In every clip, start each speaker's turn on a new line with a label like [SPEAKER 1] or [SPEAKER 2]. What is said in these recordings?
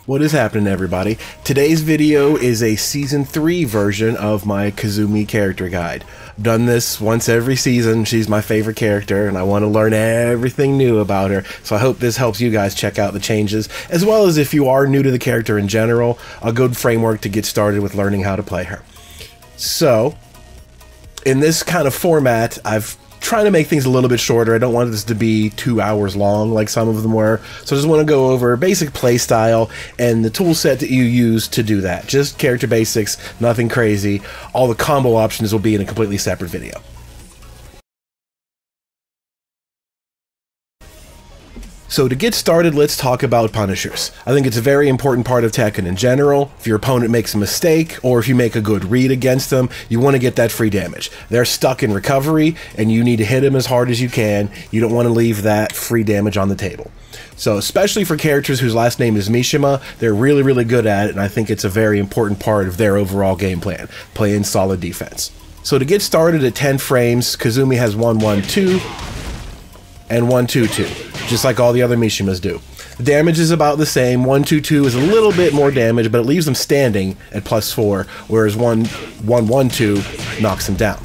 [SPEAKER 1] What is happening, everybody? Today's video is a Season 3 version of my Kazumi character guide. I've done this once every season. She's my favorite character, and I want to learn everything new about her, so I hope this helps you guys check out the changes, as well as if you are new to the character in general, a good framework to get started with learning how to play her. So, in this kind of format, I've trying to make things a little bit shorter. I don't want this to be 2 hours long like some of them were, so I just want to go over basic play style and the tool set that you use to do that. Just character basics, nothing crazy. All the combo options will be in a completely separate video. So to get started, let's talk about punishers. I think it's a very important part of Tekken in general. If your opponent makes a mistake, or if you make a good read against them, you want to get that free damage. They're stuck in recovery, and you need to hit them as hard as you can. You don't want to leave that free damage on the table. So especially for characters whose last name is Mishima, they're really, really good at it, and I think it's a very important part of their overall game plan, playing solid defense. So to get started at 10 frames, Kazumi has 1-1-2 and 1-2-2, just like all the other Mishimas do. The damage is about the same. 1-2-2 is a little bit more damage, but it leaves them standing at +4, whereas 1-1-2 knocks them down.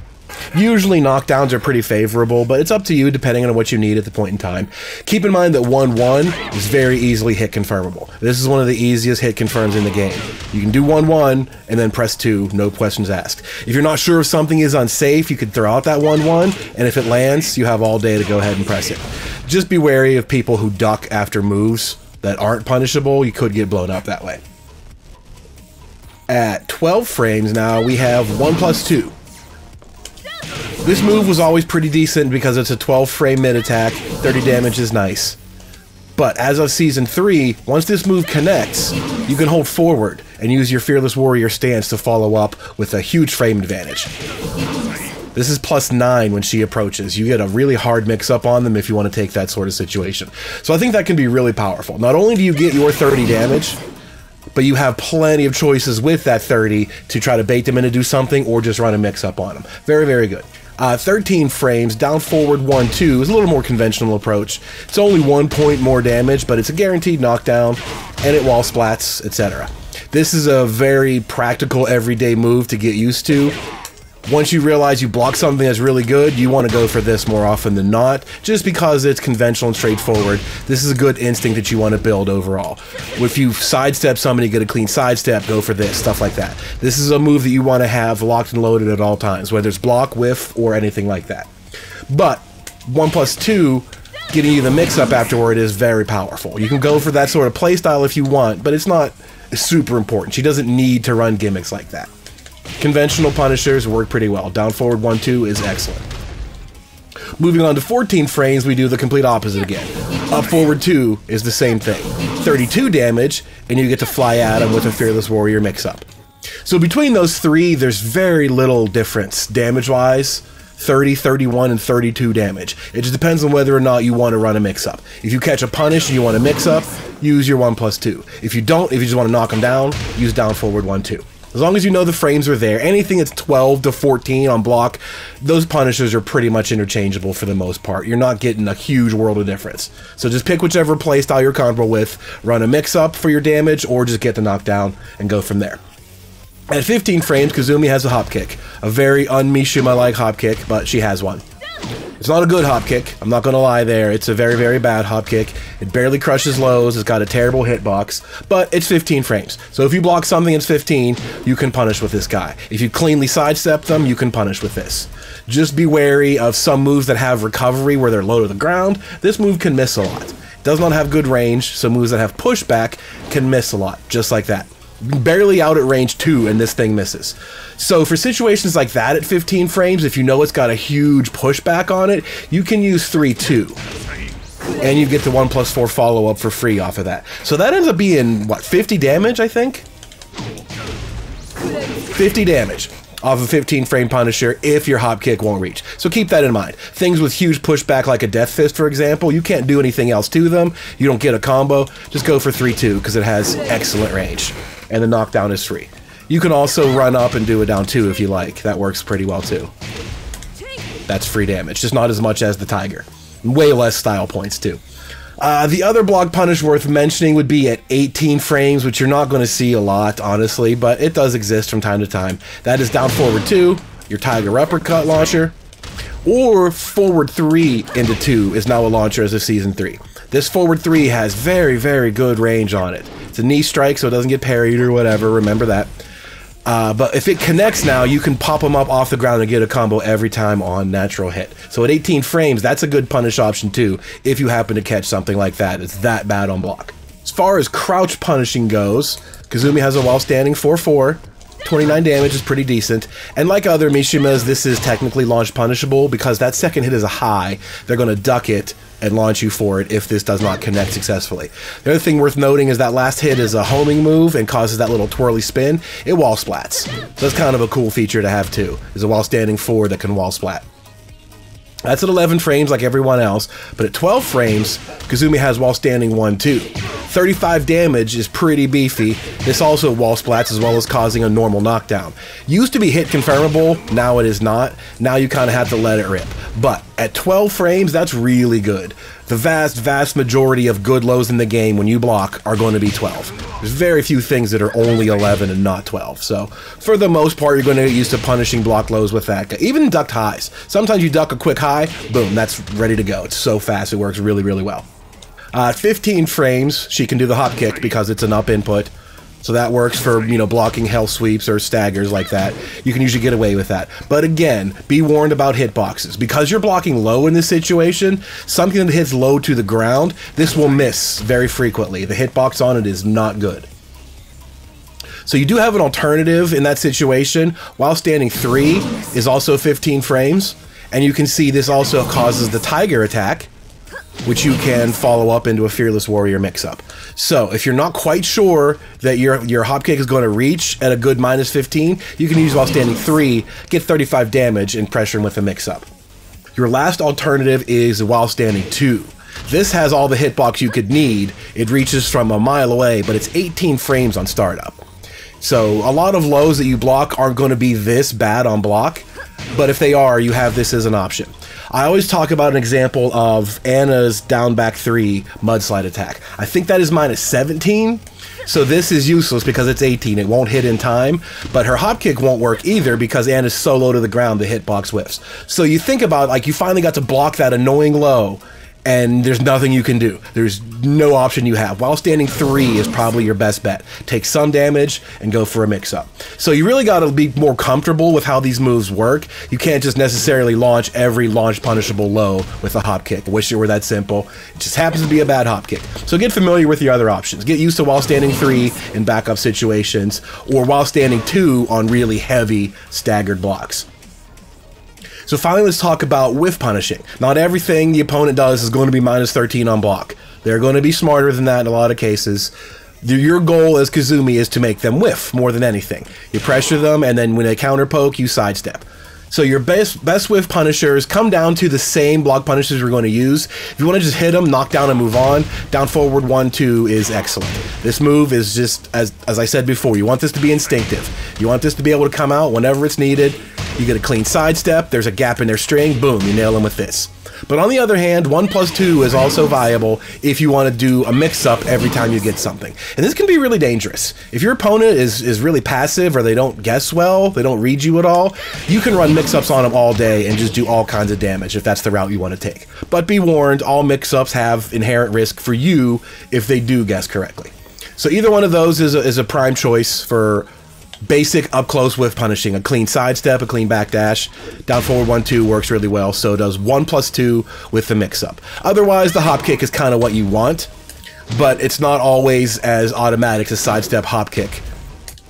[SPEAKER 1] Usually knockdowns are pretty favorable, but it's up to you depending on what you need at the point in time. Keep in mind that 1-1 is very easily hit confirmable. This is one of the easiest hit confirms in the game. You can do 1-1 and then press 2, no questions asked. If you're not sure if something is unsafe, you could throw out that 1-1, and if it lands, you have all day to go ahead and press it. Just be wary of people who duck after moves that aren't punishable. You could get blown up that way. At 12 frames now, we have 1+2. This move was always pretty decent because it's a 12 frame mid attack, 30 damage is nice. But as of Season 3, once this move connects, you can hold forward and use your Fearless Warrior stance to follow up with a huge frame advantage. This is +9 when she approaches. You get a really hard mix-up on them if you want to take that sort of situation. So I think that can be really powerful. Not only do you get your 30 damage, but you have plenty of choices with that 30 to try to bait them in to do something or just run a mix-up on them. Very, very good. 13 frames, down forward 1-2 is a little more conventional approach. It's only 1 point more damage, but it's a guaranteed knockdown, and it wall splats, etc. This is a very practical everyday move to get used to. Once you realize you block something that's really good, you want to go for this more often than not, just because it's conventional and straightforward. This is a good instinct that you want to build overall. If you sidestep somebody, get a clean sidestep, go for this, stuff like that. This is a move that you want to have locked and loaded at all times, whether it's block, whiff, or anything like that. But 1+2, getting you the mix-up afterward is very powerful. You can go for that sort of playstyle if you want, but it's not super important. She doesn't need to run gimmicks like that. Conventional punishers work pretty well. Down forward 1-2 is excellent. Moving on to 14 frames, we do the complete opposite again. Up forward 2 is the same thing. 32 damage, and you get to fly at him with a Fearless Warrior mix-up. So between those three, there's very little difference damage-wise. 30, 31, and 32 damage. It just depends on whether or not you want to run a mix-up. If you catch a punish and you want to mix-up, use your 1+2. If you don't, if you just want to knock them down, use down forward 1-2. As long as you know the frames are there, anything that's 12 to 14 on block, those punishers are pretty much interchangeable for the most part. You're not getting a huge world of difference. So just pick whichever playstyle you're comfortable with, run a mix-up for your damage, or just get the knockdown and go from there. At 15 frames, Kazumi has a hop kick. A very un-Mishima-like hop kick, but she has one. It's not a good hop kick, I'm not going to lie there. It's a very, very bad hop kick. It barely crushes lows, it's got a terrible hitbox, but it's 15 frames. So if you block something that's 15, you can punish with this guy. If you cleanly sidestep them, you can punish with this. Just be wary of some moves that have recovery where they're low to the ground. This move can miss a lot. It does not have good range, so moves that have pushback can miss a lot, just like that. Barely out at range 2 and this thing misses. So for situations like that at 15 frames, if you know it's got a huge pushback on it, you can use 3-2. And you get the 1+4 follow-up for free off of that. So that ends up being, what, 50 damage, I think? 50 damage off a 15 frame punisher if your hop kick won't reach. So keep that in mind. Things with huge pushback like a Death Fist, for example, you can't do anything else to them. You don't get a combo. Just go for 3-2 because it has excellent range. And the knockdown is free. You can also run up and do a down 2 if you like. That works pretty well too. That's free damage, just not as much as the Tiger. Way less style points too. The other block punish worth mentioning would be at 18 frames, which you're not going to see a lot, honestly, but it does exist from time to time. That is down forward 2, your Tiger Uppercut launcher, or forward 3 into 2 is now a launcher as of Season 3. This forward 3 has very, very good range on it. It's a knee strike, so it doesn't get parried or whatever, remember that. But if it connects now, you can pop them up off the ground and get a combo every time on natural hit. So at 18 frames, that's a good punish option too, if you happen to catch something like that. It's that bad on block. As far as crouch punishing goes, Kazumi has a while standing 4-4. 29 damage is pretty decent, and like other Mishimas, this is technically launch punishable because that second hit is a high. They're going to duck it and launch you for it if this does not connect successfully. The other thing worth noting is that last hit is a homing move and causes that little twirly spin. It wall splats. So that's kind of a cool feature to have too, is a while standing 4 that can wall splat. That's at 11 frames like everyone else, but at 12 frames, Kazumi has while standing 1-2. 35 damage is pretty beefy. This also wall splats as well as causing a normal knockdown. Used to be hit confirmable, now it is not. Now you kind of have to let it rip. But at 12 frames, that's really good. The vast majority of good lows in the game when you block are going to be 12. There's very few things that are only 11 and not 12. So for the most part, you're going to get used to punishing block lows with that. Even ducked highs. Sometimes you duck a quick high, boom, that's ready to go. It's so fast, it works really, really well. 15 frames, she can do the hop kick because it's an up input. So that works for, you know, blocking hell sweeps or staggers like that. You can usually get away with that. But again, be warned about hitboxes. Because you're blocking low in this situation, something that hits low to the ground, this will miss very frequently. The hitbox on it is not good. So you do have an alternative in that situation. While standing 3 is also 15 frames. And you can see this also causes the Tiger attack, which you can follow up into a Fearless Warrior mix-up. So, if you're not quite sure that your hop kick is going to reach at a good -15, you can use while standing 3, get 35 damage, and pressure him with a mix-up. Your last alternative is while standing 2. This has all the hitbox you could need. It reaches from a mile away, but it's 18 frames on startup. So, a lot of lows that you block aren't going to be this bad on block, but if they are, you have this as an option. I always talk about an example of Anna's down back 3 mudslide attack. I think that is -17, so this is useless because it's 18. It won't hit in time, but her hop kick won't work either because Anna's so low to the ground the hitbox whiffs. So you think about, like, you finally got to block that annoying low, and there's nothing you can do. There's no option you have. While standing 3 is probably your best bet. Take some damage and go for a mix-up. So you really got to be more comfortable with how these moves work. You can't just necessarily launch every launch punishable low with a hop kick. I wish it were that simple. It just happens to be a bad hop kick. So get familiar with your other options. Get used to while standing 3 in backup situations, or while standing 2 on really heavy staggered blocks. So finally, let's talk about whiff punishing. Not everything the opponent does is going to be -13 on block. They're going to be smarter than that in a lot of cases. Your goal as Kazumi is to make them whiff more than anything. You pressure them, and then when they counter poke, you sidestep. So your best whiff punishers come down to the same block punishers we're going to use. If you want to just hit them, knock down, and move on, down forward 1-2 is excellent. This move is just, as I said before, you want this to be instinctive. You want this to be able to come out whenever it's needed. You get a clean sidestep, there's a gap in their string, boom, you nail them with this. But on the other hand, 1+2 is also viable if you want to do a mix-up every time you get something. And this can be really dangerous. If your opponent is really passive, or they don't guess well, they don't read you at all, you can run mix-ups on them all day and just do all kinds of damage if that's the route you want to take. But be warned, all mix-ups have inherent risk for you if they do guess correctly. So either one of those is a prime choice for basic up-close whiff punishing. A clean sidestep, a clean backdash. Down forward 1-2 works really well, so does 1+2 with the mix-up. Otherwise, the hop kick is kind of what you want, but it's not always as automatic as sidestep hop kick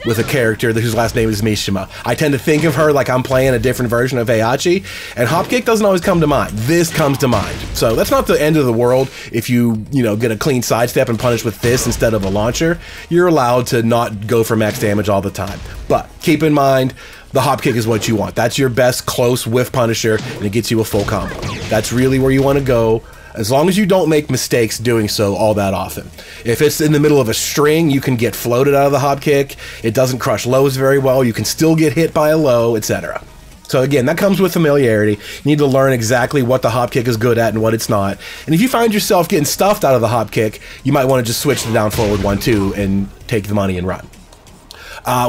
[SPEAKER 1] with a character whose last name is Mishima. I tend to think of her like I'm playing a different version of Heihachi, and hop kick doesn't always come to mind. This comes to mind. So that's not the end of the world if you get a clean sidestep and punish with this instead of a launcher. You're allowed to not go for max damage all the time. But keep in mind, the hop kick is what you want. That's your best close whiff punisher, and it gets you a full combo. That's really where you want to go, as long as you don't make mistakes doing so all that often. If it's in the middle of a string, you can get floated out of the hop kick. It doesn't crush lows very well. You can still get hit by a low, etc. So again, that comes with familiarity. You need to learn exactly what the hop kick is good at and what it's not. And if you find yourself getting stuffed out of the hop kick, you might want to just switch to down forward 1-2 and take the money and run.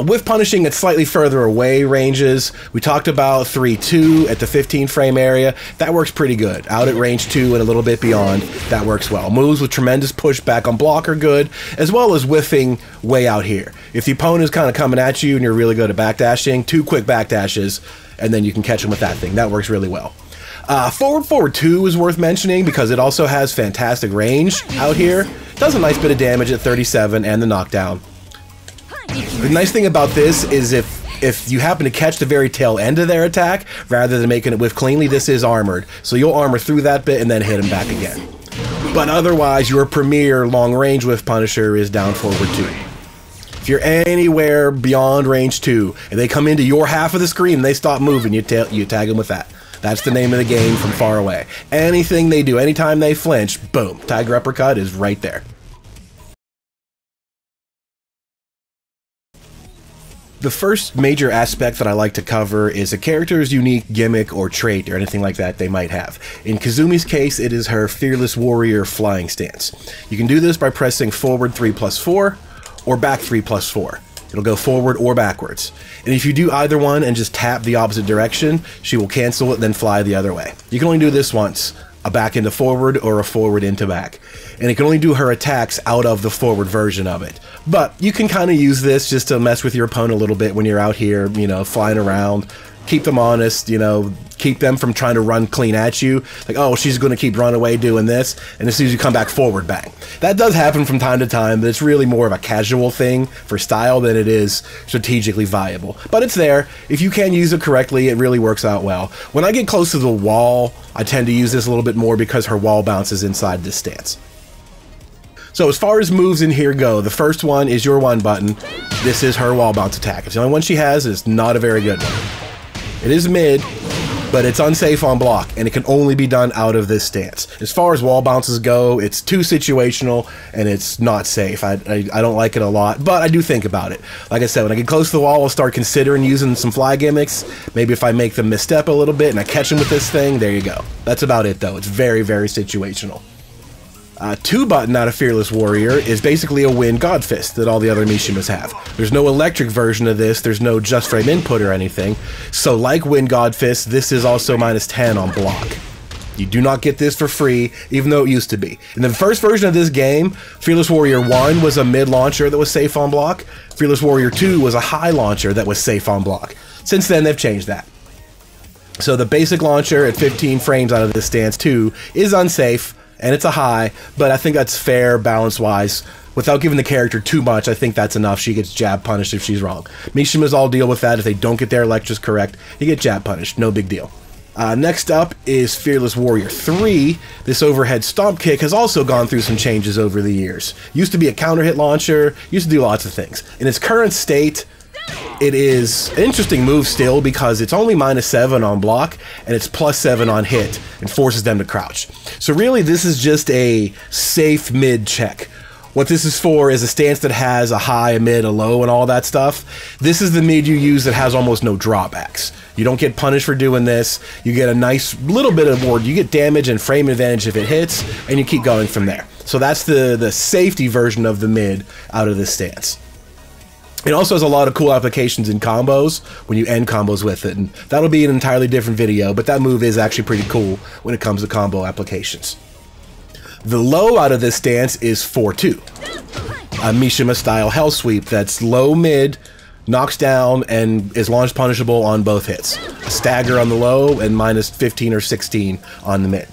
[SPEAKER 1] With punishing at slightly further away ranges, we talked about 3-2 at the 15 frame area. That works pretty good. Out at range 2 and a little bit beyond, that works well. Moves with tremendous pushback on block are good, as well as whiffing way out here. If the opponent is kind of coming at you and you're really good at backdashing, 2 quick backdashes, and then you can catch them with that thing. That works really well. Forward 2 is worth mentioning because it also has fantastic range out here. Does a nice bit of damage at 37 and the knockdown. The nice thing about this is if you happen to catch the very tail end of their attack, rather than making it whiff cleanly, this is armored. So you'll armor through that bit and then hit him back again. But otherwise, your premier long-range whiff punisher is down forward 2. If you're anywhere beyond range 2, and they come into your half of the screen and they stop moving, you tag them with that. That's the name of the game from far away. Anything they do, anytime they flinch, boom, Tiger Uppercut is right there. The first major aspect that I like to cover is a character's unique gimmick or trait or anything like that they might have. In Kazumi's case, it is her Fearless Warrior flying stance. You can do this by pressing forward 3+4 or back 3+4. It'll go forward or backwards. And if you do either one and just tap the opposite direction, she will cancel it and then fly the other way. You can only do this once, a back into forward or a forward into back. And it can only do her attacks out of the forward version of it. But you can kind of use this just to mess with your opponent a little bit when you're out here, you know, flying around. Keep them honest, you know, keep them from trying to run clean at you. Like, oh, she's going to keep running away doing this, and as soon as you come back forward, bang. That does happen from time to time, but it's really more of a casual thing for style than it is strategically viable. But it's there. If you can use it correctly, it really works out well. When I get close to the wall, I tend to use this a little bit more because her wall bounces inside this stance. So as far as moves in here go, the first one is your 1 button. This is her wall bounce attack. It's the only one she has. It's not a very good one. It is mid, but it's unsafe on block, and it can only be done out of this stance. As far as wall bounces go, it's too situational, and it's not safe. I don't like it a lot, but I do think about it. Like I said, when I get close to the wall, I'll start considering using some fly gimmicks. Maybe if I make them misstep a little bit and I catch them with this thing, there you go. That's about it, though. It's very, very situational. 2 button out of Fearless Warrior is basically a Wind God Fist that all the other Mishimas have. There's no electric version of this, there's no just frame input or anything, so like Wind God Fist, this is also -10 on block. You do not get this for free, even though it used to be. In the first version of this game, Fearless Warrior 1 was a mid launcher that was safe on block, Fearless Warrior 2 was a high launcher that was safe on block. Since then, they've changed that. So the basic launcher at 15 frames out of this stance 2 is unsafe, and it's a high, but I think that's fair, balance-wise. Without giving the character too much, I think that's enough. She gets jab punished if she's wrong. Mishimas all deal with that. If they don't get their electors correct, you get jab punished. No big deal. Next up is Fearless Warrior 3. This overhead stomp kick has also gone through some changes over the years. Used to be a counter hit launcher, used to do lots of things. In its current state, it is an interesting move still because it's only -7 on block and it's +7 on hit and forces them to crouch. So really this is just a safe mid check. What this is for is a stance that has a high, a mid, a low, and all that stuff. This is the mid you use that has almost no drawbacks. You don't get punished for doing this. You get a nice little bit of ward. You get damage and frame advantage if it hits, and you keep going from there. So that's the safety version of the mid out of this stance. It also has a lot of cool applications in combos when you end combos with it, and that'll be an entirely different video, but that move is actually pretty cool when it comes to combo applications. The low out of this stance is 4-2. A Mishima style Hell Sweep that's low mid, knocks down, and is launch punishable on both hits. A stagger on the low and -15 or 16 on the mid.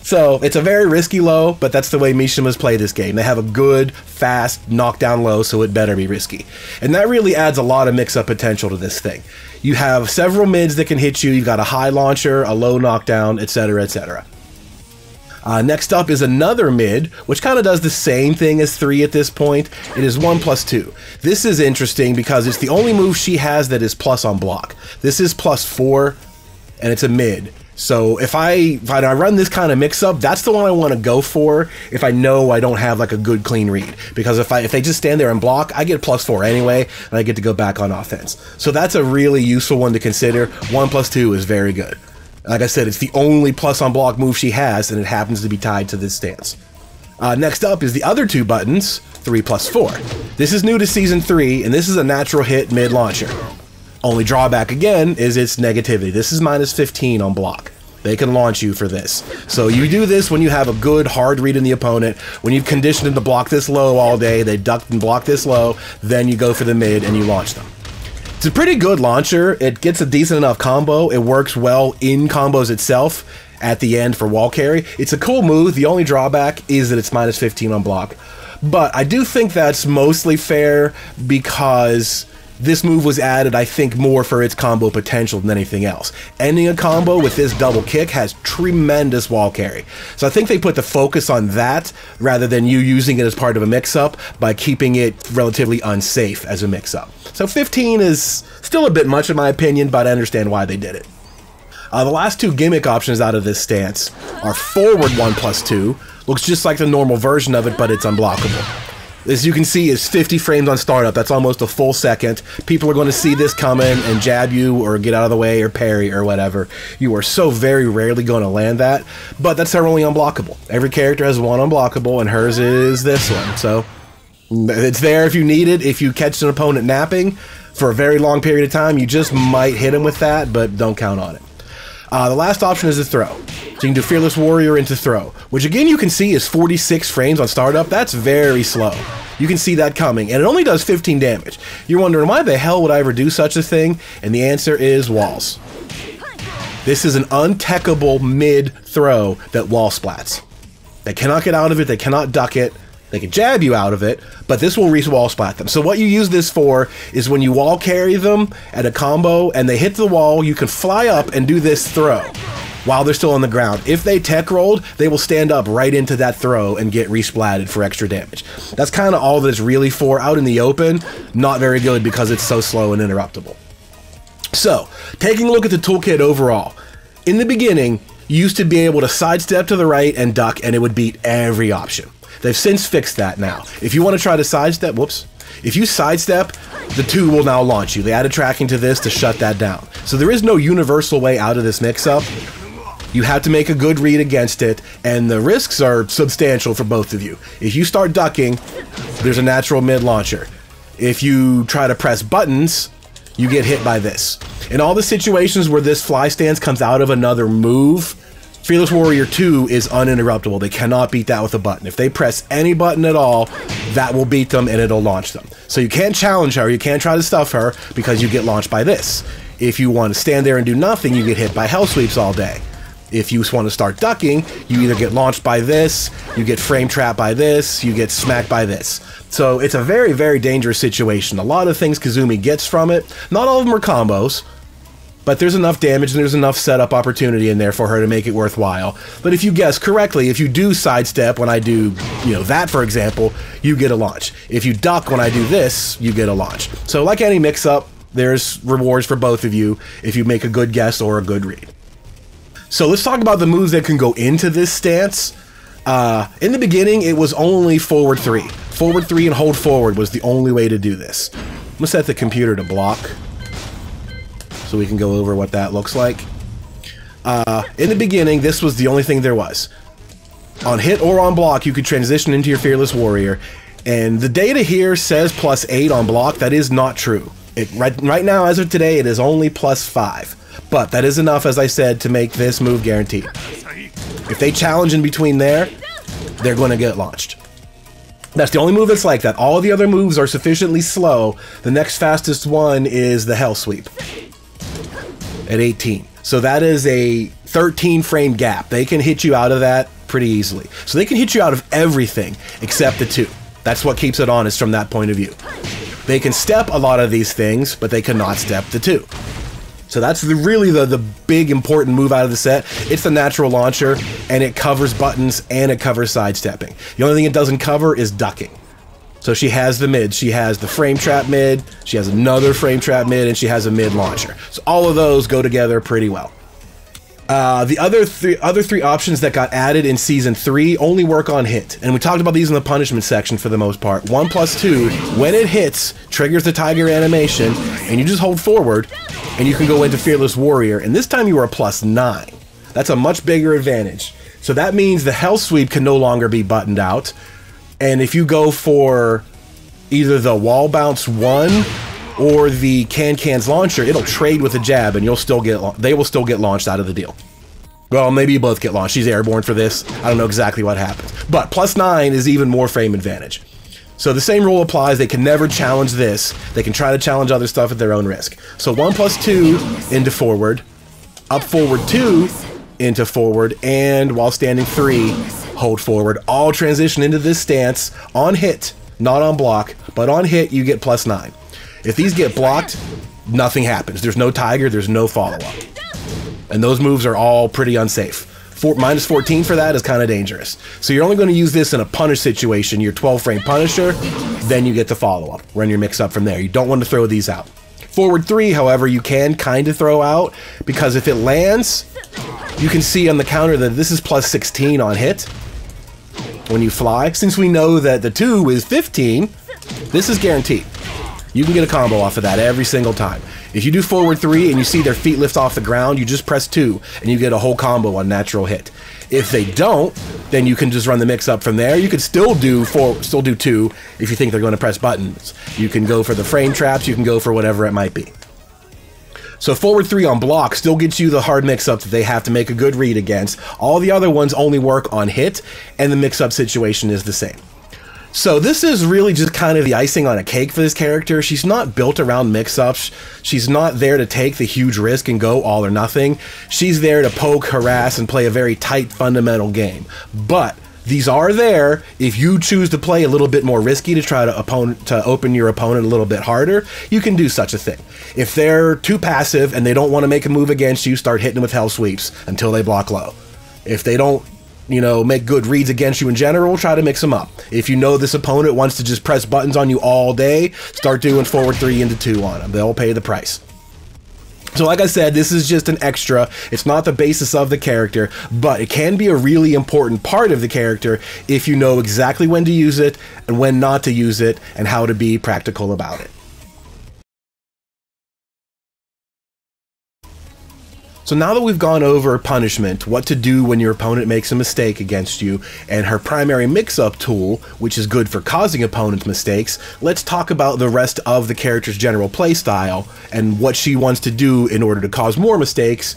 [SPEAKER 1] So it's a very risky low, but that's the way Mishimas play this game. They have a good, fast, knockdown low, so it better be risky. And that really adds a lot of mix-up potential to this thing. You have several mids that can hit you. You've got a high launcher, a low knockdown, etc., etc. Next up is another mid, which kind of does the same thing as 3 at this point. It is 1+2. This is interesting because it's the only move she has that is plus on block. This is +4, and it's a mid. So if I run this kind of mix-up, that's the one I want to go for if I know I don't have like a good clean read. Because if they just stand there and block, I get +4 anyway, and I get to go back on offense. So that's a really useful one to consider. 1+2 is very good. Like I said, it's the only plus on block move she has, and it happens to be tied to this stance. Next up is the other two buttons, 3+4. This is new to Season 3, and this is a natural hit mid-launcher. Only drawback, again, is its negativity. This is -15 on block. They can launch you for this. So you do this when you have a good hard read in the opponent, when you've conditioned them to block this low all day, they duck and block this low, then you go for the mid and you launch them. It's a pretty good launcher. It gets a decent enough combo. It works well in combos itself at the end for wall carry. It's a cool move. The only drawback is that it's -15 on block. But I do think that's mostly fair because this move was added, I think, more for its combo potential than anything else. Ending a combo with this double kick has tremendous wall carry. So I think they put the focus on that rather than you using it as part of a mix-up by keeping it relatively unsafe as a mix-up. So 15 is still a bit much in my opinion, but I understand why they did it. The last two gimmick options out of this stance are forward 1+2. Looks just like the normal version of it, but it's unblockable. As you can see, is 50 frames on startup. That's almost a full second. People are going to see this coming and jab you or get out of the way or parry or whatever. You are so very rarely going to land that, but that's their only unblockable. Every character has one unblockable, and hers is this one. So it's there if you need it. If you catch an opponent napping for a very long period of time, you just might hit him with that, but don't count on it. The last option is a throw. So you can do Fearless Warrior into throw, which again you can see is 46 frames on startup. That's very slow. You can see that coming, and it only does 15 damage. You're wondering, why the hell would I ever do such a thing? And the answer is walls. This is an untechable mid throw that wall splats. They cannot get out of it, they cannot duck it. They can jab you out of it, but this will wall splat them. So what you use this for is when you wall carry them at a combo and they hit the wall, you can fly up and do this throw while they're still on the ground. If they tech rolled, they will stand up right into that throw and get resplatted for extra damage. That's kind of all that it's really for. Out in the open, not very good because it's so slow and interruptible. So, taking a look at the toolkit overall. In the beginning, you used to be able to sidestep to the right and duck, and it would beat every option. They've since fixed that now. If you want to try to sidestep, if you sidestep, the 2 will now launch you. They added tracking to this to shut that down. So there is no universal way out of this mix-up. You have to make a good read against it, and the risks are substantial for both of you. If you start ducking, there's a natural mid-launcher. If you try to press buttons, you get hit by this. In all the situations where this fly stance comes out of another move, Fearless Warrior 2 is uninterruptible. They cannot beat that with a button. If they press any button at all, that will beat them and it'll launch them. So you can't challenge her, you can't try to stuff her because you get launched by this. If you want to stand there and do nothing, you get hit by hell sweeps all day. If you want to start ducking, you either get launched by this, you get frame trapped by this, you get smacked by this. So it's a very, very dangerous situation. A lot of things Kazumi gets from it. Not all of them are combos, but there's enough damage and there's enough setup opportunity in there for her to make it worthwhile. But if you guess correctly, if you do sidestep when I do, that for example, you get a launch. If you duck when I do this, you get a launch. So like any mix-up, there's rewards for both of you if you make a good guess or a good read. So let's talk about the moves that can go into this stance. In the beginning, it was only forward 3. Forward 3 and hold forward was the only way to do this. I'm gonna set the computer to block, so we can go over what that looks like. In the beginning, this was the only thing there was. On hit or on block, you could transition into your Fearless Warrior, and the data here says +8 on block. That is not true. Right now, as of today, it is only +5. But that is enough, as I said, to make this move guaranteed. If they challenge in between there, they're going to get launched. That's the only move that's like that. All the other moves are sufficiently slow. The next fastest one is the Hell Sweep at 18. So that is a 13 frame gap. They can hit you out of that pretty easily. So they can hit you out of everything except the 2. That's what keeps it honest from that point of view. They can step a lot of these things, but they cannot step the 2. So that's really the big important move out of the set. It's the natural launcher, and it covers buttons, and it covers sidestepping. The only thing it doesn't cover is ducking. So she has the mid, she has the frame trap mid, she has another frame trap mid, and she has a mid launcher. So all of those go together pretty well. The other three options that got added in Season 3 only work on hit. And we talked about these in the punishment section for the most part. 1+2, when it hits, triggers the Tiger animation, and you just hold forward, and you can go into Fearless Warrior, and this time you are a +9. That's a much bigger advantage. So that means the Hell Sweep can no longer be buttoned out, and if you go for either the Wall Bounce 1 or the Can-Can's launcher, it'll trade with a jab, and they will still get launched out of the deal. Well, maybe you both get launched. She's airborne for this. I don't know exactly what happens. But +9 is even more frame advantage. So the same rule applies. They can never challenge this. They can try to challenge other stuff at their own risk. So 1+2 into forward, up forward 2 into forward, and while standing 3, hold forward. All transition into this stance on hit, not on block, but on hit you get +9. If these get blocked, nothing happens. There's no Tiger, there's no follow-up. And those moves are all pretty unsafe. -14 for that is kind of dangerous. So you're only going to use this in a punish situation, your 12-frame Punisher, then you get the follow-up. Run your mix-up from there. You don't want to throw these out. Forward 3, however, you can kind of throw out, because if it lands, you can see on the counter that this is +16 on hit when you fly. Since we know that the 2 is 15, this is guaranteed. You can get a combo off of that every single time. If you do forward 3 and you see their feet lift off the ground, you just press 2 and you get a whole combo on natural hit. If they don't, then you can just run the mix up from there. You could still do 2 if you think they're going to press buttons. You can go for the frame traps, you can go for whatever it might be. So forward 3 on block still gets you the hard mix-up that they have to make a good read against. All the other ones only work on hit, and the mix-up situation is the same. So this is really just kind of the icing on a cake for this character. She's not built around mix-ups. She's not there to take the huge risk and go all or nothing. She's there to poke, harass, and play a very tight fundamental game. But these are there if you choose to play a little bit more risky to try to open your opponent a little bit harder. You can do such a thing. If they're too passive and they don't want to make a move against you, start hitting them with Hell Sweeps until they block low. If they don't, make good reads against you in general, try to mix them up. If you know this opponent wants to just press buttons on you all day, start doing forward 3 into 2 on them. They'll pay the price. So like I said, this is just an extra. It's not the basis of the character, but it can be a really important part of the character if you know exactly when to use it and when not to use it and how to be practical about it. So now that we've gone over punishment, what to do when your opponent makes a mistake against you, and her primary mix-up tool, which is good for causing opponents mistakes, let's talk about the rest of the character's general playstyle and what she wants to do in order to cause more mistakes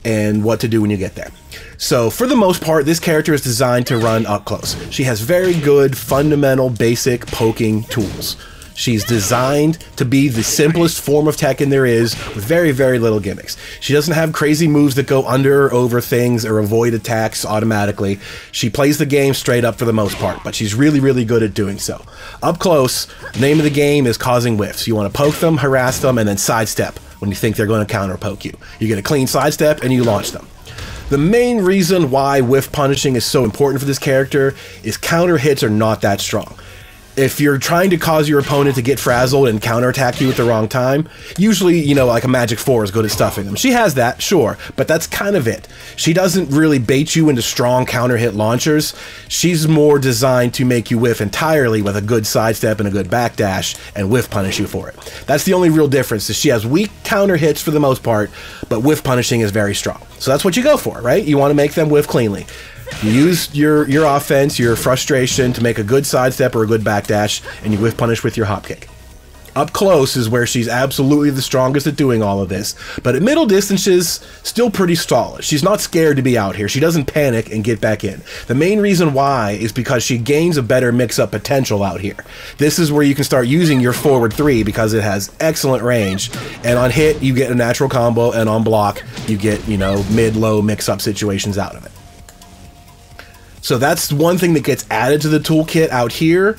[SPEAKER 1] and what to do when you get there. So for the most part, this character is designed to run up close. She has very good, fundamental, basic poking tools. She's designed to be the simplest form of Tekken there is, with very, very little gimmicks. She doesn't have crazy moves that go under or over things or avoid attacks automatically. She plays the game straight up for the most part, but she's really, really good at doing so. Up close, the name of the game is causing whiffs. You want to poke them, harass them, and then sidestep when you think they're going to counter poke you. You get a clean sidestep and you launch them. The main reason why whiff punishing is so important for this character is counter hits are not that strong. If you're trying to cause your opponent to get frazzled and counterattack you at the wrong time, usually, like a Magic 4 is good at stuffing them. She has that, sure, but that's kind of it. She doesn't really bait you into strong counter hit launchers. She's more designed to make you whiff entirely with a good sidestep and a good backdash and whiff punish you for it. That's the only real difference, is she has weak counter hits for the most part, but whiff punishing is very strong. So that's what you go for, right? You want to make them whiff cleanly. You use your offense, your frustration to make a good sidestep or a good backdash, and you whiff punish with your hop kick. Up close is where she's absolutely the strongest at doing all of this, but at middle distances, still pretty solid. She's not scared to be out here. She doesn't panic and get back in. The main reason why is because she gains a better mix-up potential out here. This is where you can start using your forward 3 because it has excellent range, and on hit, you get a natural combo, and on block, you get, mid-low mix-up situations out of it. So that's one thing that gets added to the toolkit out here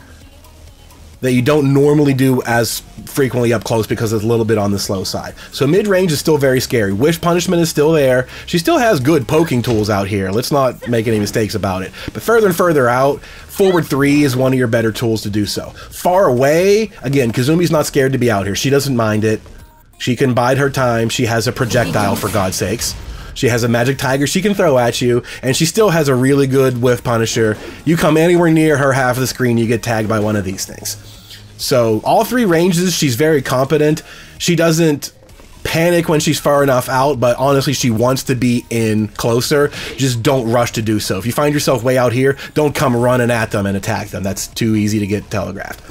[SPEAKER 1] that you don't normally do as frequently up close because it's a little bit on the slow side. So mid-range is still very scary. Whiff punishment is still there. She still has good poking tools out here. Let's not make any mistakes about it. But further and further out, forward 3 is one of your better tools to do so. Far away, again, Kazumi's not scared to be out here. She doesn't mind it. She can bide her time. She has a projectile, for God's sakes. She has a magic tiger she can throw at you, and she still has a really good whiff punisher. You come anywhere near her half of the screen, you get tagged by one of these things. So all 3 ranges, she's very competent. She doesn't panic when she's far enough out, but honestly, she wants to be in closer. Just don't rush to do so. If you find yourself way out here, don't come running at them and attack them. That's too easy to get telegraphed.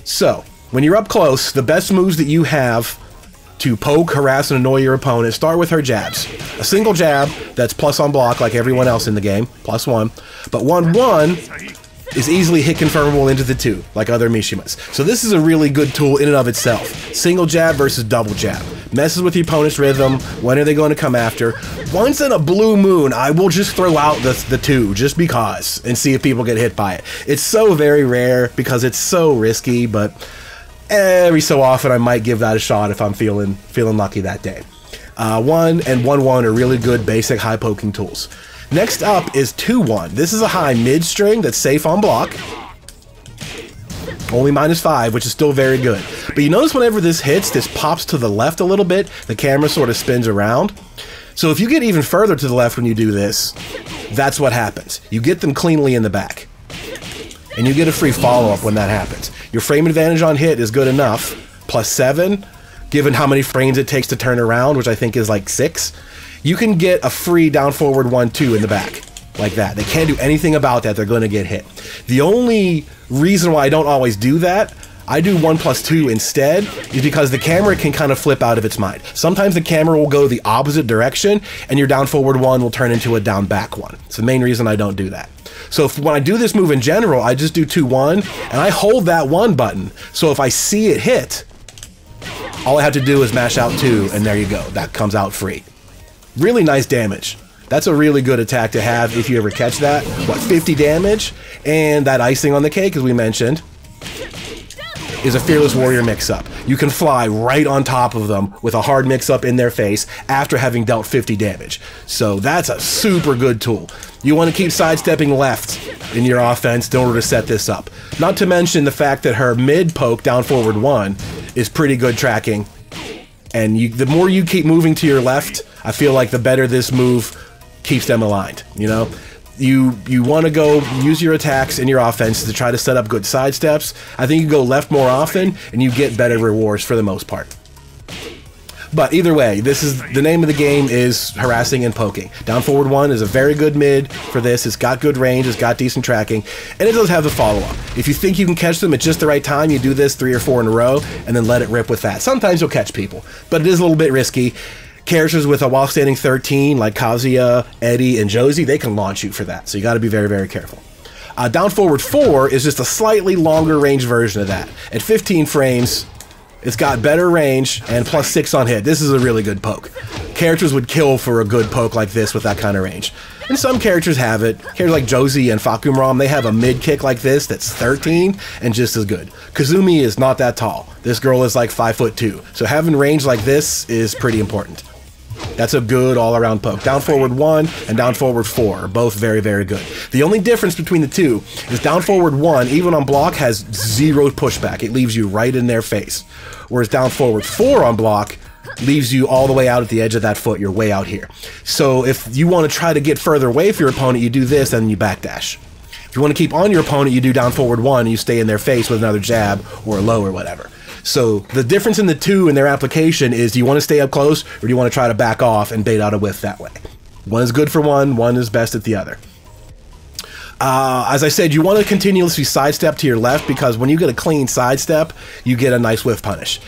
[SPEAKER 1] So when you're up close, the best moves that you have to poke, harass, and annoy your opponent, start with her jabs. A single jab that's plus on block like everyone else in the game, +1. But 1/1 is easily hit confirmable into the 2, like other Mishimas. So this is a really good tool in and of itself. Single jab versus double jab. Messes with your opponent's rhythm. When are they going to come after? Once in a blue moon, I will just throw out the 2, just because, and see if people get hit by it. It's so very rare because it's so risky, but every so often I might give that a shot if I'm feeling lucky that day. 1 and 1/1 are really good basic high poking tools. Next up is 2/1. This is a high mid string that's safe on block. Only -5, which is still very good. But you notice whenever this hits, this pops to the left a little bit. The camera sort of spins around. So if you get even further to the left when you do this, that's what happens. You get them cleanly in the back. And you get a free follow-up when that happens. Your frame advantage on hit is good enough, +7, given how many frames it takes to turn around, which I think is like 6. You can get a free down forward 1-2 in the back, like that. They can't do anything about that, they're going to get hit. The only reason why I don't always do that, I do 1+2 instead, is because the camera can kind of flip out of its mind. Sometimes the camera will go the opposite direction, and your down forward 1 will turn into a down back 1. It's the main reason I don't do that. So when I do this move in general, I just do 2-1, and I hold that 1 button. So if I see it hit, all I have to do is mash out 2, and there you go. That comes out free. Really nice damage. That's a really good attack to have if you ever catch that. What, 50 damage? And that icing on the cake, as we mentioned, is a Fearless Warrior mix-up. You can fly right on top of them with a hard mix-up in their face after having dealt 50 damage. So that's a super good tool. You want to keep sidestepping left in your offense in order to set this up. Not to mention the fact that her mid poke down forward 1 is pretty good tracking. And the more you keep moving to your left, I feel like the better this move keeps them aligned, you know? You want to go use your attacks in your offense to try to set up good sidesteps. I think you go left more often, and you get better rewards for the most part. But either way, this is the name of the game is harassing and poking. Down forward 1 is a very good mid for this. It's got good range, it's got decent tracking, and it does have the follow-up. If you think you can catch them at just the right time, you do this 3 or 4 in a row, and then let it rip with that. Sometimes you'll catch people, but it is a little bit risky. Characters with a while standing 13, like Kazuya, Eddie, and Josie, they can launch you for that, so you got to be very, very careful. Down forward 4 is just a slightly longer range version of that. At 15 frames, it's got better range and +6 on hit. This is a really good poke. Characters would kill for a good poke like this with that kind of range. And some characters have it. Characters like Josie and Fakumram, they have a mid kick like this that's 13 and just as good. Kazumi is not that tall. This girl is like 5'2", so having range like this is pretty important. That's a good all-around poke. Down forward 1 and down forward 4 are both very, very good. The only difference between the two is down forward 1, even on block, has 0 pushback. It leaves you right in their face. Whereas down forward 4 on block leaves you all the way out at the edge of that foot. You're way out here. So if you want to try to get further away from your opponent, you do this and you backdash. If you want to keep on your opponent, you do down forward 1 and you stay in their face with another jab or a low or whatever. So the difference in the two in their application is, do you want to stay up close or do you want to try to back off and bait out a whiff that way? One is good for one is best at the other. As I said, you want to continuously sidestep to your left, because when you get a clean sidestep, you get a nice whiff punish.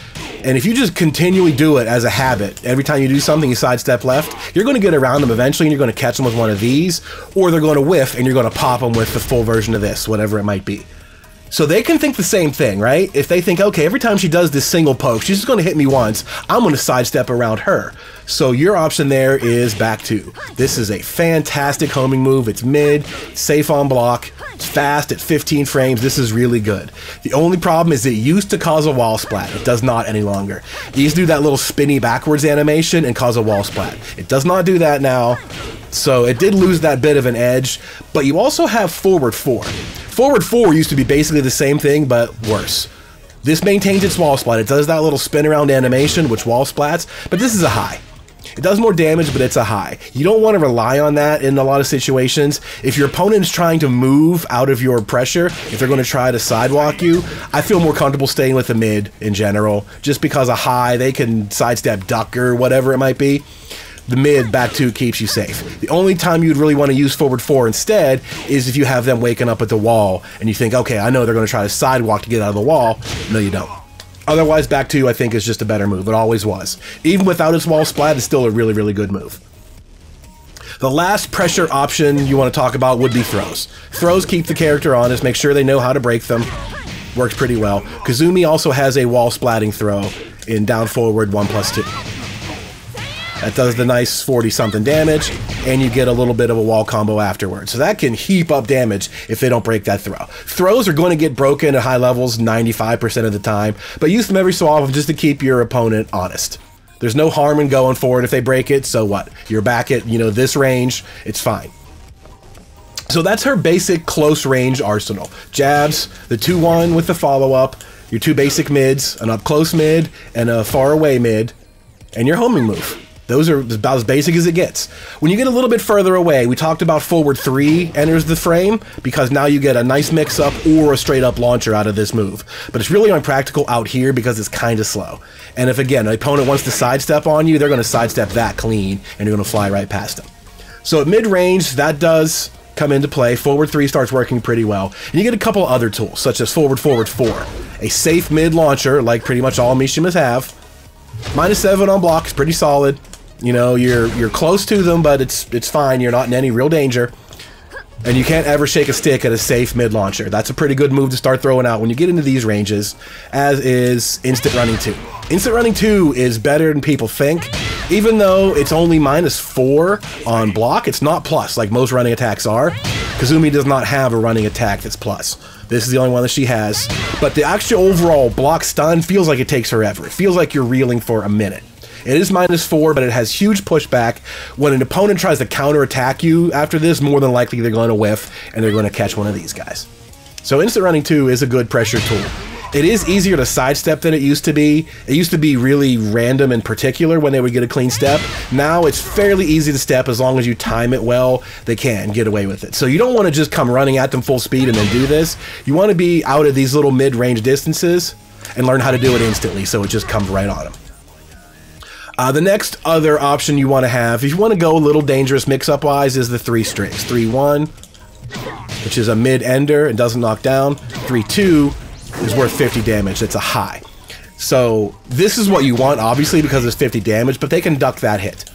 [SPEAKER 1] And if you just continually do it as a habit, every time you do something, you sidestep left, you're going to get around them eventually, and you're going to catch them with one of these, or they're going to whiff, and you're going to pop them with the full version of this, whatever it might be. So they can think the same thing, right? If they think, okay, every time she does this single poke, she's just going to hit me once, I'm going to sidestep around her. So your option there is back 2. This is a fantastic homing move. It's mid, safe on block, it's fast at 15 frames. This is really good. The only problem is it used to cause a wall splat. It does not any longer. It used to do that little spinny backwards animation and cause a wall splat. It does not do that now. So it did lose that bit of an edge, but you also have forward 4. Forward 4 used to be basically the same thing, but worse. This maintains its wall splat. It does that little spin around animation, which wall splats, but this is a high. It does more damage, but it's a high. You don't want to rely on that in a lot of situations. If your opponent's trying to move out of your pressure, if they're going to try to sidewalk you, I feel more comfortable staying with the mid in general, just because a high, they can sidestep, duck, or whatever it might be. The mid back 2 keeps you safe. The only time you'd really want to use forward 4 instead is if you have them waking up at the wall and you think, okay, I know they're going to try to sidewalk to get out of the wall. No, you don't. Otherwise, back 2, I think, is just a better move. It always was. Even without its wall splat, it's still a really, really good move. The last pressure option you want to talk about would be throws. Throws keep the character honest, make sure they know how to break them. Works pretty well. Kazumi also has a wall splatting throw in down forward 1+2. That does the nice 40-something damage, and you get a little bit of a wall combo afterwards. So that can heap up damage if they don't break that throw. Throws are going to get broken at high levels 95% of the time, but use them every so often just to keep your opponent honest. There's no harm in going for it. If they break it, so what? You're back at, you know, this range, it's fine. So that's her basic close range arsenal. Jabs, the 2-1 with the follow-up, your 2 basic mids, an up-close mid, and a far-away mid, and your homing move. Those are about as basic as it gets. When you get a little bit further away, we talked about forward 3 enters the frame, because now you get a nice mix-up or a straight-up launcher out of this move. But it's really unpractical out here because it's kind of slow. And if, again, an opponent wants to sidestep on you, they're going to sidestep that clean, and you're going to fly right past them. So at mid-range, that does come into play. Forward 3 starts working pretty well. And you get a couple other tools, such as forward 4, a safe mid launcher, like pretty much all Mishimas have. -7 on block is pretty solid. You know, you're close to them, but it's fine. You're not in any real danger. And you can't ever shake a stick at a safe mid launcher. That's a pretty good move to start throwing out when you get into these ranges, as is Instant Running 2. Instant Running 2 is better than people think. Even though it's only -4 on block, it's not plus like most running attacks are. Kazumi does not have a running attack that's plus. This is the only one that she has. But the actual overall block stun feels like it takes forever. It feels like you're reeling for a minute. It is -4, but it has huge pushback. When an opponent tries to counterattack you after this, more than likely they're going to whiff, and they're going to catch one of these guys. So Instant Running 2 is a good pressure tool. It is easier to sidestep than it used to be. It used to be really random and particular when they would get a clean step. Now it's fairly easy to step as long as you time it well. They can get away with it. So you don't want to just come running at them full speed and then do this. You want to be out of these little mid-range distances and learn how to do it instantly so it just comes right on them. The next other option you want to have, if you want to go a little dangerous mix-up wise, is the 3 strings. 3-1, which is a mid-ender and doesn't knock down. 3-2 is worth 50 damage. That's a high. So this is what you want, obviously, because it's 50 damage, but they can duck that hit.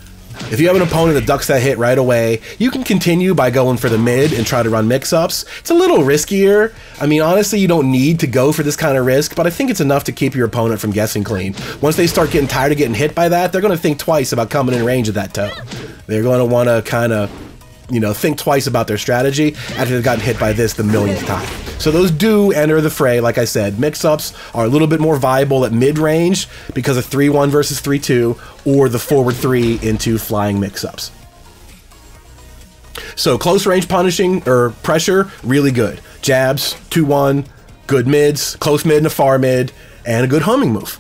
[SPEAKER 1] If you have an opponent that ducks that hit right away, you can continue by going for the mid and try to run mix-ups. It's a little riskier. I mean, honestly, you don't need to go for this kind of risk, but I think it's enough to keep your opponent from guessing clean. Once they start getting tired of getting hit by that, they're going to think twice about coming in range of that toe. They're going to want to kind of, you know, think twice about their strategy after they've gotten hit by this the millionth time. So those do enter the fray. Like I said, mix-ups are a little bit more viable at mid-range because of 3-1 versus 3-2, or the forward 3 into flying mix-ups. So close range punishing or pressure, really good. Jabs, 2-1, good mids, close mid and a far mid, and a good homing move.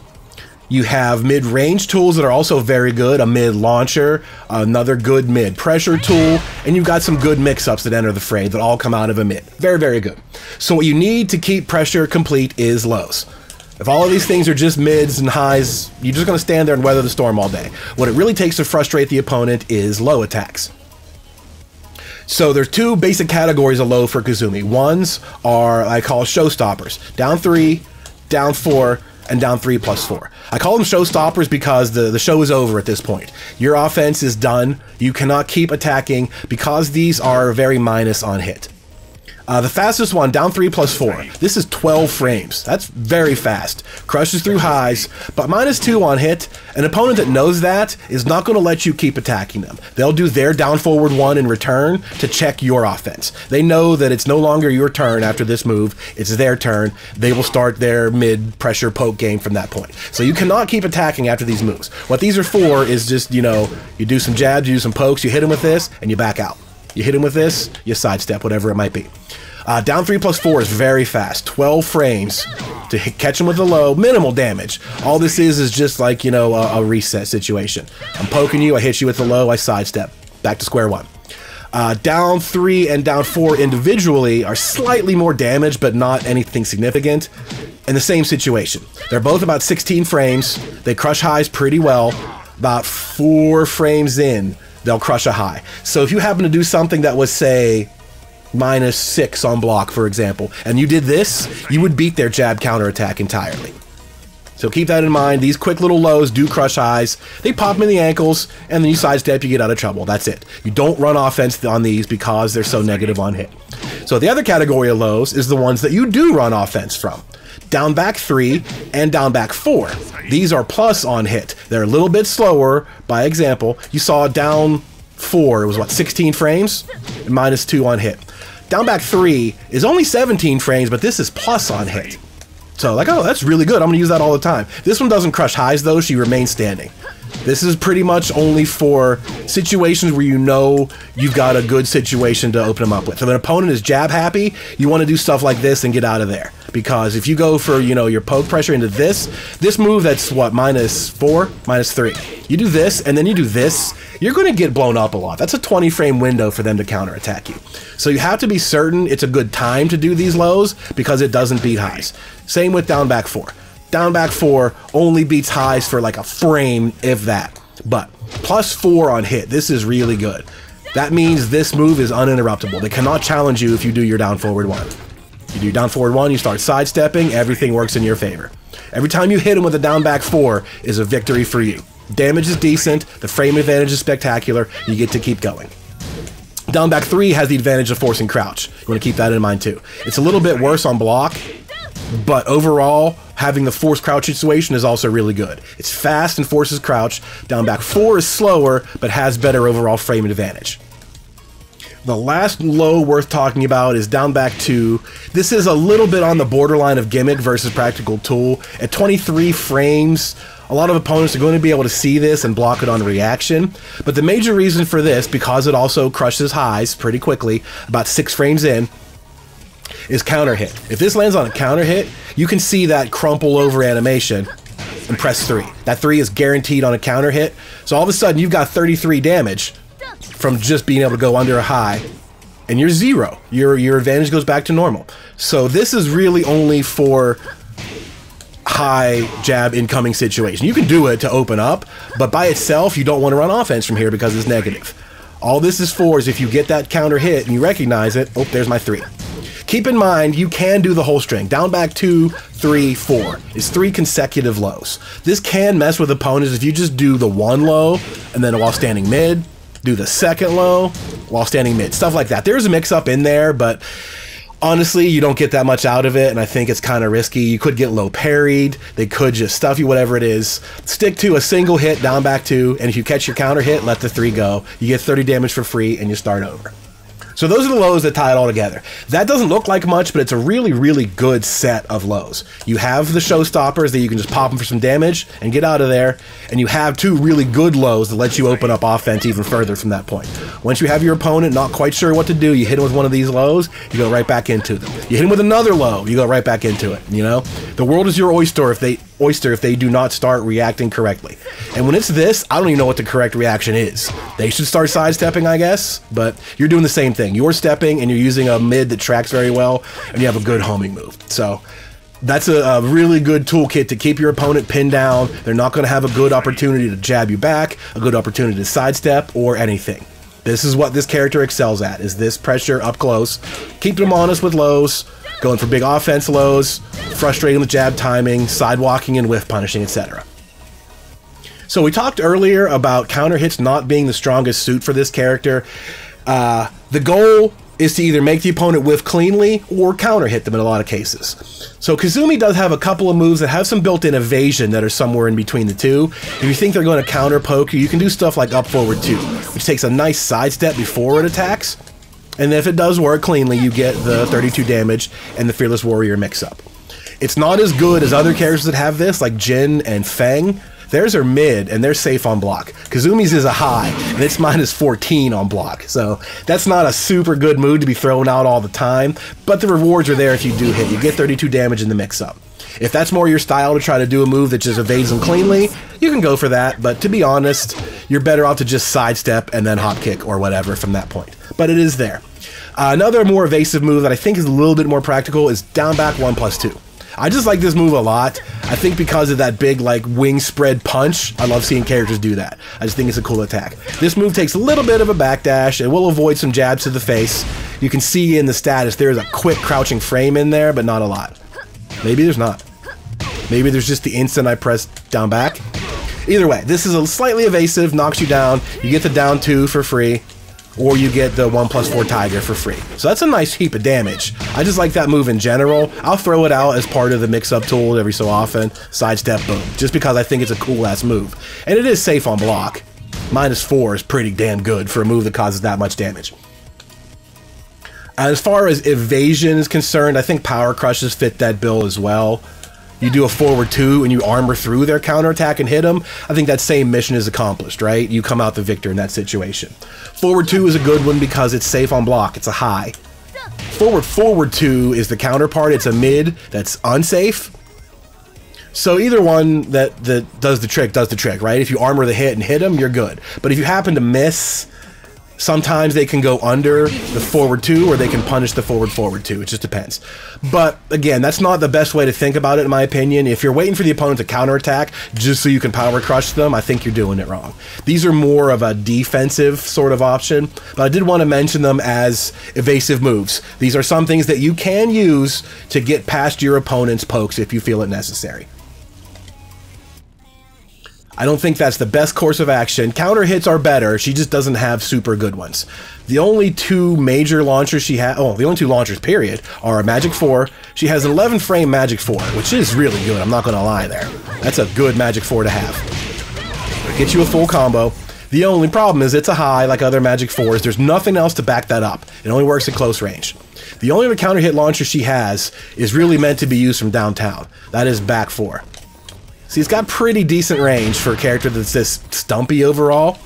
[SPEAKER 1] You have mid-range tools that are also very good, a mid-launcher, another good mid-pressure tool, and you've got some good mix-ups that enter the fray that all come out of a mid. Very, very good. So what you need to keep pressure complete is lows. If all of these things are just mids and highs, you're just going to stand there and weather the storm all day. What it really takes to frustrate the opponent is low attacks. So there's 2 basic categories of low for Kazumi. Ones are, I call showstoppers. Down 3, down 4, and down 3+4. I call them showstoppers because the show is over at this point. Your offense is done. You cannot keep attacking because these are very minus on hit. The fastest one, down 3+4. This is 12 frames. That's very fast. Crushes through highs, but -2 on hit. An opponent that knows that is not going to let you keep attacking them. They'll do their down forward 1 in return to check your offense. They know that it's no longer your turn after this move. It's their turn. They will start their mid-pressure poke game from that point. So you cannot keep attacking after these moves. What these are for is just, you know, you do some jabs, you do some pokes, you hit them with this, and you back out. You hit him with this, you sidestep, whatever it might be. Down 3+4 is very fast. 12 frames to catch him with a low, minimal damage. All this is just like, you know, a reset situation. I'm poking you, I hit you with the low, I sidestep. Back to square one. Down 3 and down 4 individually are slightly more damage, but not anything significant. In the same situation. They're both about 16 frames. They crush highs pretty well. About 4 frames in, they'll crush a high. So if you happen to do something that was, say, -6 on block, for example, and you did this, you would beat their jab counterattack entirely. So keep that in mind. These quick little lows do crush highs. They pop them in the ankles, and then you sidestep, you get out of trouble. That's it. You don't run offense on these because they're so negative on hit. So the other category of lows is the ones that you do run offense from. Down back 3 and down back 4. These are plus on hit. They're a little bit slower. By example, you saw down 4, it was what, 16 frames? And -2 on hit. Down back 3 is only 17 frames, but this is plus on hit. So like, oh, that's really good. I'm going to use that all the time. This one doesn't crush highs though. She remains standing. This is pretty much only for situations where you know you've got a good situation to open them up with. If an opponent is jab happy, you want to do stuff like this and get out of there. Because if you go for, you know, your poke pressure into this move that's what, -4, -3. You do this and then you do this, you're going to get blown up a lot. That's a 20 frame window for them to counterattack you. So you have to be certain it's a good time to do these lows because it doesn't beat highs. Same with down back 4. Down back 4 only beats highs for like a frame, if that. But +4 on hit, this is really good. That means this move is uninterruptible. They cannot challenge you if you do your down forward 1. You do down forward 1, you start sidestepping, everything works in your favor. Every time you hit him with a down back 4 is a victory for you. Damage is decent, the frame advantage is spectacular, you get to keep going. Down back 3 has the advantage of forcing crouch. You want to keep that in mind too. It's a little bit worse on block, but overall, having the force crouch situation is also really good. It's fast and forces crouch. Down back 4 is slower, but has better overall frame advantage. The last low worth talking about is down back 2. This is a little bit on the borderline of gimmick versus practical tool. At 23 frames, a lot of opponents are going to be able to see this and block it on reaction. But the major reason for this, because it also crushes highs pretty quickly, about 6 frames in, is counter hit. If this lands on a counter hit, you can see that crumple over animation and press 3. That 3 is guaranteed on a counter hit. So all of a sudden you've got 33 damage from just being able to go under a high, and you're 0. Your advantage goes back to normal. So this is really only for high jab incoming situation. You can do it to open up, but by itself you don't want to run offense from here because it's negative. All this is for is if you get that counter hit and you recognize it, oh, there's my 3. Keep in mind, you can do the whole string. Down back 2, 3, 4 is 3 consecutive lows. This can mess with opponents if you just do the 1 low and then while standing mid, do the 2nd low while standing mid. Stuff like that. There's a mix-up in there, but honestly, you don't get that much out of it, and I think it's kind of risky. You could get low parried. They could just stuff you, whatever it is. Stick to a single hit, down back 2, and if you catch your counter hit, let the 3 go. You get 30 damage for free, and you start over. So those are the lows that tie it all together. That doesn't look like much, but it's a really, really good set of lows. You have the showstoppers that you can just pop them for some damage and get out of there, and you have 2 really good lows that let you open up offense even further from that point. Once you have your opponent not quite sure what to do, you hit him with one of these lows, you go right back into them. You hit him with another low, you go right back into it, you know? The world is your oyster if they do not start reacting correctly. And when it's this, I don't even know what the correct reaction is. They should start sidestepping, I guess, but you're doing the same thing. You're stepping and you're using a mid that tracks very well, and you have a good homing move. So that's a really good toolkit to keep your opponent pinned down. They're not going to have a good opportunity to jab you back, a good opportunity to sidestep, or anything. This is what this character excels at, is this pressure up close, keeping them honest with lows, going for big offense lows, frustrating with jab timing, sidewalking and whiff punishing, etc. So we talked earlier about counter hits not being the strongest suit for this character. The goal is to either make the opponent whiff cleanly or counter hit them in a lot of cases. So Kazumi does have a couple of moves that have some built-in evasion that are somewhere in between the two. If you think they're going to counter poke you, you can do stuff like up forward 2, which takes a nice sidestep before it attacks. And if it does work cleanly, you get the 32 damage and the Fearless Warrior mix-up. It's not as good as other characters that have this, like Jin and Feng. Theirs are mid, and they're safe on block. Kazumi's is a high, and it's minus 14 on block. So that's not a super good move to be thrown out all the time, but the rewards are there if you do hit. You get 32 damage in the mix-up. If that's more your style to try to do a move that just evades them cleanly, you can go for that, but to be honest, you're better off to just sidestep and then hop kick or whatever from that point. But it is there. Another more evasive move that I think is a little bit more practical is down back 1+2. I just like this move a lot. I think because of that big, like, wing spread punch, I love seeing characters do that. I just think it's a cool attack. This move takes a little bit of a backdash. It will avoid some jabs to the face. You can see in the status there's a quick crouching frame in there, but not a lot. Maybe there's not. Maybe there's just the instant I press down back. Either way, this is a slightly evasive, knocks you down. You get the down 2 for free, or you get the 1+4 Tiger for free. So that's a nice heap of damage. I just like that move in general. I'll throw it out as part of the mix-up tool every so often. Sidestep, boom. Just because I think it's a cool-ass move. And it is safe on block. -4 is pretty damn good for a move that causes that much damage. As far as evasion is concerned, I think Power Crushes fit that bill as well. You do a forward 2 and you armor through their counterattack and hit them. I think that same mission is accomplished, right? You come out the victor in that situation. Forward 2 is a good one because it's safe on block. It's a high. Forward 2 is the counterpart. It's a mid that's unsafe. So either one that does the trick, right? If you armor the hit and hit them, you're good. But if you happen to miss, sometimes they can go under the forward 2 or they can punish the forward 2. It just depends. But again, that's not the best way to think about it in my opinion. If you're waiting for the opponent to counterattack just so you can power crush them, I think you're doing it wrong. These are more of a defensive sort of option, but I did want to mention them as evasive moves. These are some things that you can use to get past your opponent's pokes if you feel it necessary. I don't think that's the best course of action. Counter hits are better. She just doesn't have super good ones. The only 2 major launchers she has, the only 2 launchers, period, are a Magic 4. She has an 11 frame Magic 4, which is really good. I'm not going to lie there. That's a good Magic 4 to have. It gets you a full combo. The only problem is it's a high like other Magic 4s. There's nothing else to back that up. It only works at close range. The only other counter hit launcher she has is really meant to be used from downtown. That is back 4. See, it's got pretty decent range for a character that's this stumpy overall.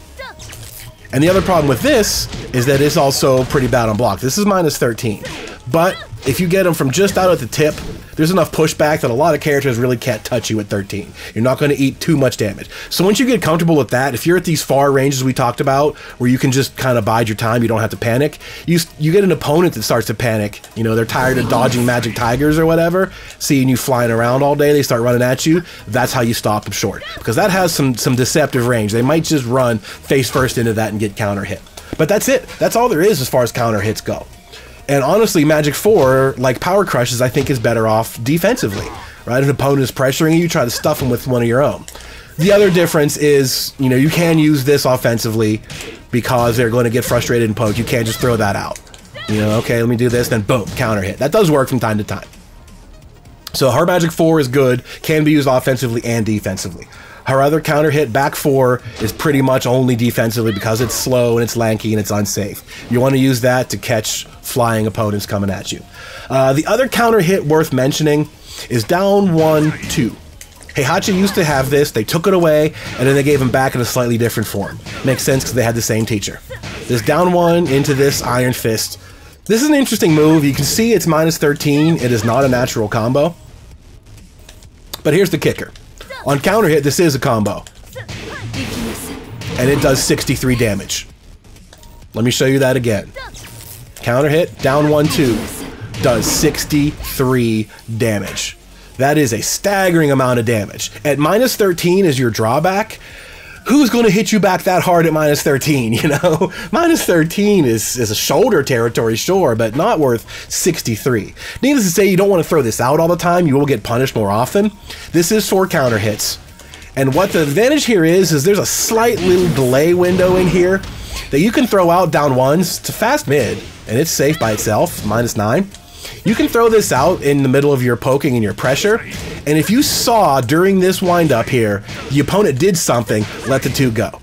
[SPEAKER 1] And the other problem with this is that it's also pretty bad on block. This is -13. But if you get them from just out at the tip, there's enough pushback that a lot of characters really can't touch you at 13. You're not going to eat too much damage. So once you get comfortable with that, if you're at these far ranges we talked about, where you can just kind of bide your time, you don't have to panic, you get an opponent that starts to panic. You know, they're tired of dodging Magic Tigers or whatever, seeing you flying around all day, they start running at you. That's how you stop them short. Because that has some deceptive range. They might just run face first into that and get counter hit. But that's it. That's all there is as far as counter hits go. And honestly, Magic 4, like Power Crushes, I think is better off defensively, right? If an opponent is pressuring you, try to stuff them with one of your own. The other difference is, you know, you can use this offensively because they're going to get frustrated and poke. You can't just throw that out. You know, okay, let me do this, then boom, counter hit. That does work from time to time. So her Magic 4 is good, can be used offensively and defensively. Her other counter hit, back 4, is pretty much only defensively because it's slow and it's lanky and it's unsafe. You want to use that to catch flying opponents coming at you. The other counter hit worth mentioning is down 1-2. Heihachi used to have this, they took it away, and then they gave him back in a slightly different form. Makes sense because they had the same teacher. This down 1 into this Iron Fist. This is an interesting move. You can see it's -13. It is not a natural combo. But here's the kicker. On counter hit, this is a combo. And it does 63 damage. Let me show you that again. Counter hit, down 1-2, does 63 damage. That is a staggering amount of damage. At -13 is your drawback. Who's going to hit you back that hard at -13, you know? -13 is a shoulder territory, sure, but not worth 63. Needless to say, you don't want to throw this out all the time. You will get punished more often. This is for counter hits. And what the advantage here is there's a slight little delay window in here that you can throw out down 1s. It's a fast mid, and it's safe by itself, -9. You can throw this out in the middle of your poking and your pressure, and if you saw during this windup here, the opponent did something, let the 2 go.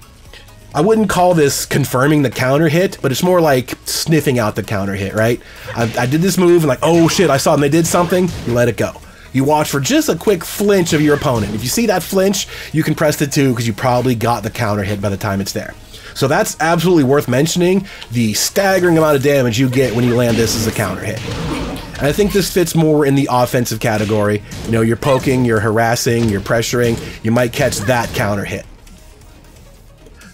[SPEAKER 1] I wouldn't call this confirming the counter hit, but it's more like sniffing out the counter hit, right? I did this move and like, oh shit, I saw them, they did something, you let it go. you watch for just a quick flinch of your opponent. If you see that flinch, you can press the 2 because you probably got the counter hit by the time it's there. So that's absolutely worth mentioning, the staggering amount of damage you get when you land this as a counter hit. And I think this fits more in the offensive category. You know, you're poking, you're harassing, you're pressuring, you might catch that counter hit.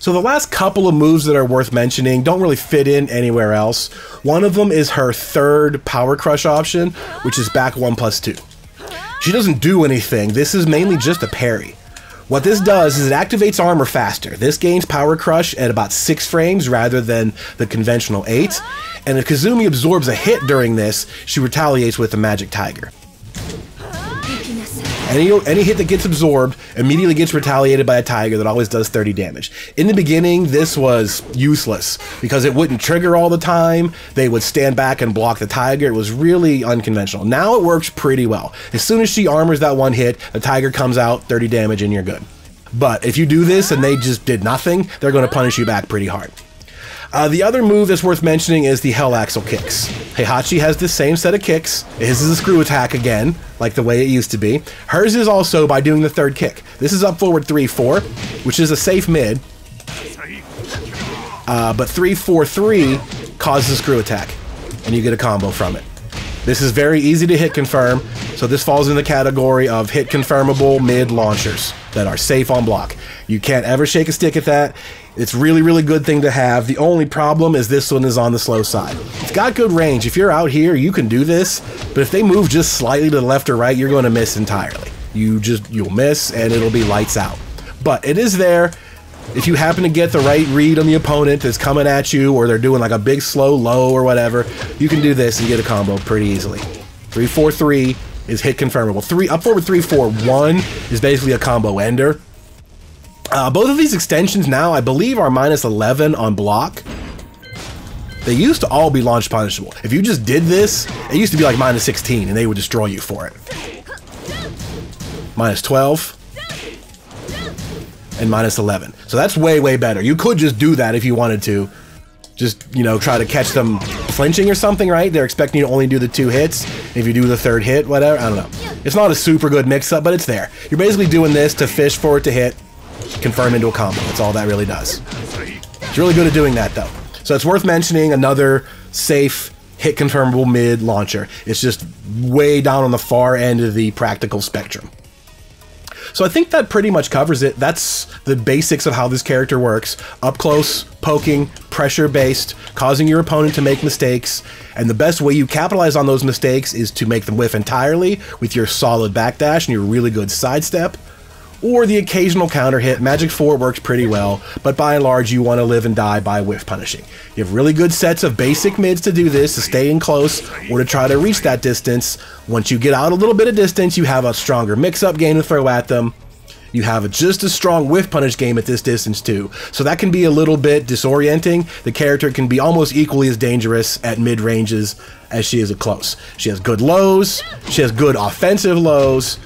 [SPEAKER 1] So the last couple of moves that are worth mentioning don't really fit in anywhere else. One of them is her third Power Crush option, which is back 1+2. She doesn't do anything, this is mainly just a parry. What this does is it activates armor faster. This gains Power Crush at about 6 frames rather than the conventional 8. And if Kazumi absorbs a hit during this, she retaliates with the Magic Tiger. Any hit that gets absorbed immediately gets retaliated by a tiger that always does 30 damage. In the beginning, this was useless because it wouldn't trigger all the time. They would stand back and block the tiger. It was really unconventional. Now it works pretty well. As soon as she armors that one hit, the tiger comes out, 30 damage, and you're good. But if you do this and they just did nothing, they're going to punish you back pretty hard. The other move that's worth mentioning is the Hell Axle kicks. Heihachi has the same set of kicks. His is a screw attack again, like the way it used to be. Hers is also by doing the third kick. This is up forward 3-4, which is a safe mid. But 3-4-3 causes a screw attack, and you get a combo from it. This is very easy to hit confirm, so this falls in the category of hit confirmable mid launchers that are safe on block. You can't ever shake a stick at that. It's really, really good thing to have. The only problem is this one is on the slow side. It's got good range. If you're out here, you can do this, but if they move just slightly to the left or right, you're going to miss entirely. You'll miss and it'll be lights out. But it is there. If you happen to get the right read on the opponent that's coming at you, or they're doing like a big slow low or whatever, you can do this and get a combo pretty easily. 3-4-3 is hit confirmable. Up forward 3-4-1 is basically a combo ender. Both of these extensions now, I believe, are -11 on block. They used to all be launch punishable. If you just did this, it used to be like -16 and they would destroy you for it. -12 and -11. So that's way, way better. You could just do that if you wanted to. Just, you know, try to catch them flinching or something, right? They're expecting you to only do the 2 hits. If you do the 3rd hit, whatever, I don't know. It's not a super good mix-up, but it's there. You're basically doing this to fish for it to hit, confirm into a combo. That's all that really does. It's really good at doing that, though. So it's worth mentioning another safe hit confirmable mid launcher. It's just way down on the far end of the practical spectrum. So I think that pretty much covers it. That's the basics of how this character works. Up close, poking, pressure-based, causing your opponent to make mistakes, and the best way you capitalize on those mistakes is to make them whiff entirely with your solid backdash and your really good sidestep, or the occasional counter hit. Magic 4 works pretty well, but by and large you want to live and die by whiff punishing. You have really good sets of basic mids to do this, to stay in close, or to try to reach that distance. Once you get out a little bit of distance, you have a stronger mix-up game to throw at them. You have just a strong whiff punish game at this distance too, so that can be a little bit disorienting. The character can be almost equally as dangerous at mid-ranges as she is at close. She has good lows, she has good offensive lows,